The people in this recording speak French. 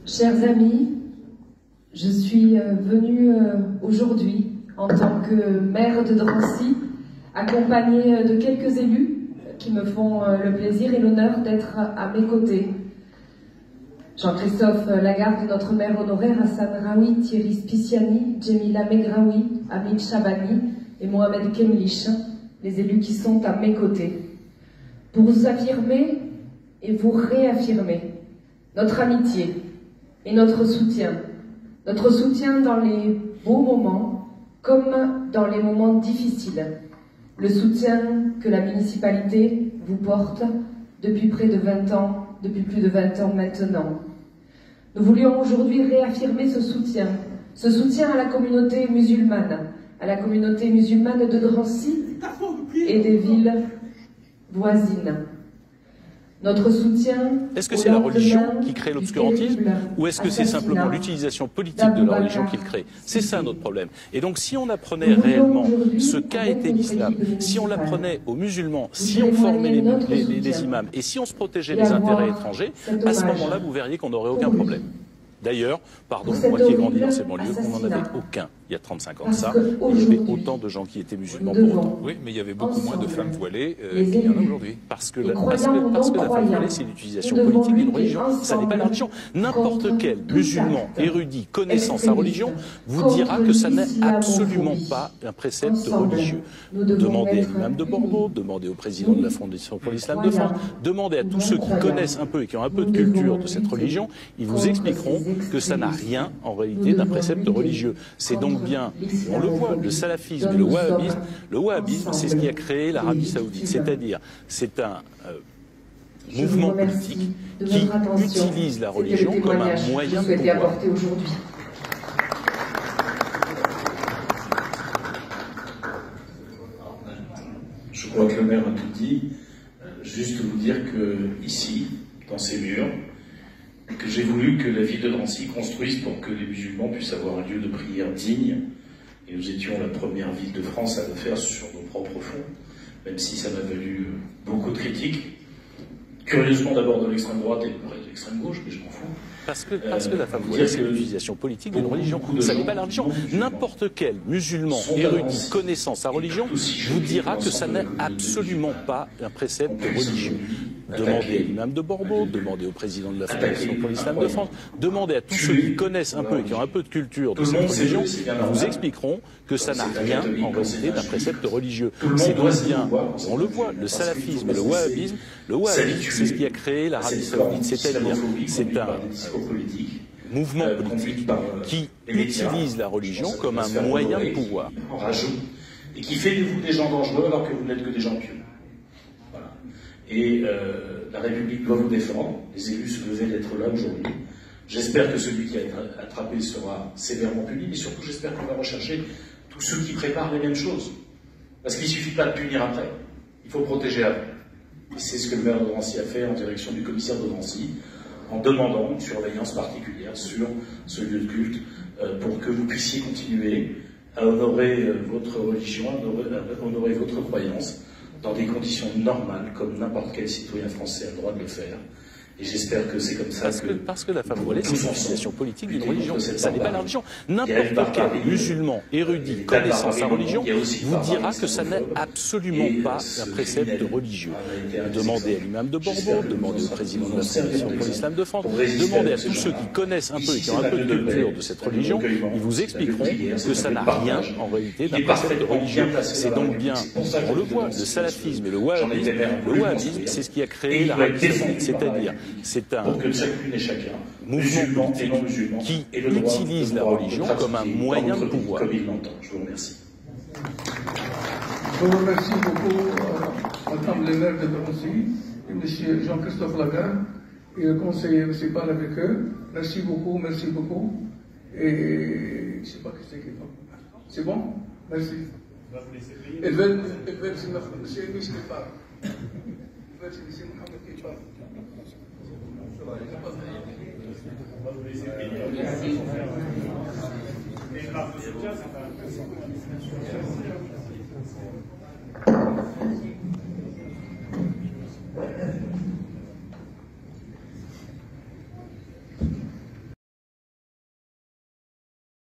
Chers amis, je suis venue aujourd'hui en tant que maire de Drancy, accompagnée de quelques élus qui me font le plaisir et l'honneur d'être à mes côtés. Jean-Christophe Lagarde, notre maire honoraire, Hassan Raoui, Thierry Spiciani, Djemila Megraoui, Hamid Chabani et Mohamed Kemlich, les élus qui sont à mes côtés, pour vous affirmer et vous réaffirmer notre amitié et notre soutien dans les beaux moments comme dans les moments difficiles, le soutien que la municipalité vous porte depuis près de 20 ans, depuis plus de 20 ans maintenant. Nous voulions aujourd'hui réaffirmer ce soutien à la communauté musulmane de Drancy et des villes voisines. Notre soutien. Est-ce que c'est la religion qui crée l'obscurantisme ou est-ce que c'est simplement l'utilisation politique de la religion qui le crée? C'est ça notre problème. Et donc si on apprenait réellement ce qu'a été l'islam, si on l'apprenait aux musulmans, si on formait les imams et si on se protégeait des intérêts étrangers, à ce moment-là vous verriez qu'on n'aurait aucun problème. D'ailleurs, pardon, moi qui ai grandi dans ces banlieues, on n'en avait aucun il y a 35 ans de ça. Il y avait autant de gens qui étaient musulmans pour autant. Oui, mais il y avait beaucoup moins de femmes voilées qu'il y en a aujourd'hui. Parce que la femme voilée, c'est l'utilisation politique d'une religion. Ça n'est pas la religion. N'importe quel musulman érudit connaissant sa religion vous dira que ça n'est absolument pas un précepte religieux. Demandez à l'imam de Bordeaux, demandez au président de la Fondation pour l'Islam de France, demandez à tous ceux qui connaissent un peu et qui ont un peu de culture de cette religion, ils vous expliqueront que ça n'a rien en réalité d'un précepte religieux. C'est donc bien, on le voit, le salafisme et le wahhabisme, c'est ce qui a créé l'Arabie Saoudite, c'est-à-dire c'est un mouvement politique qui utilise la religion comme un moyen de pouvoir. Je crois que le maire a tout dit. Juste vous dire que ici, dans ces murs, que j'ai voulu que la ville de Drancy construise pour que les musulmans puissent avoir un lieu de prière digne. Et nous étions la première ville de France à le faire sur nos propres fonds, même si ça m'a valu beaucoup de critiques. Curieusement d'abord de l'extrême droite et de l'extrême gauche, mais je m'en fous. Parce que la femme voilée, c'est l'utilisation politique d'une religion. Ça n'est pas la religion. N'importe quel musulman érudit connaissant sa religion vous dira que ça n'est absolument pas un précepte religieux. Demandez à l'imam de Bordeaux, demandez au président de la Fondation pour l'Islam de France, demandez à tous ceux qui connaissent un peu et qui ont un peu de culture de cette religion, ils vous expliqueront que ça n'a rien en réalité d'un précepte religieux. C'est donc bien, on le voit, le salafisme et le wahhabisme, c'est ce qui a créé l'Arabie Saoudite, c'est-à-dire c'est un mouvement politique qui utilise la religion comme un moyen de pouvoir. Et qui fait de vous des gens dangereux alors que vous n'êtes que des gens pieux. Voilà. Et la République doit vous défendre. Les élus se devaient d'être là aujourd'hui. J'espère que celui qui a été attrapé sera sévèrement puni, mais surtout j'espère qu'on va rechercher tous ceux qui préparent les mêmes choses. Parce qu'il ne suffit pas de punir après. Il faut protéger avant. Et c'est ce que le maire de Drancy a fait en direction du commissaire de Drancy, en demandant une surveillance particulière sur ce lieu de culte pour que vous puissiez continuer à honorer votre religion, à honorer votre croyance dans des conditions normales, comme n'importe quel citoyen français a le droit de le faire. Et j'espère que c'est comme ça parce que la femme voilée, c'est l'utilisation politique d'une religion. Ça n'est pas la religion. N'importe quel musulman érudit connaissant sa religion vous dira que ça n'est absolument pas un précepte religieux. Demandez à l'imam de Bordeaux, demandez au président de la Fondation pour l'Islam de France, demandez à tous ceux qui connaissent un peu et qui ont un peu de culture de cette religion, ils vous expliqueront que ça n'a rien en réalité d'un précepte religieux. C'est donc bien, on le voit, le salafisme et le wahhabisme, c'est ce qui a créé l'Arabie Saoudite, c'est-à-dire c'est un mouvement politique qui utilise la religion comme un moyen de pouvoir. Comme il l'entend. Je vous remercie. Je vous remercie beaucoup, Madame le maire de Drancy et M. Jean-Christophe Lagarde et le conseiller municipal avec eux. Merci beaucoup, merci beaucoup. Et je ne sais pas qui c'est qui est. C'est bon? Merci. Et monsieur Miss qui parle. C'est Mohamed qui parle. On va vous laisser finir.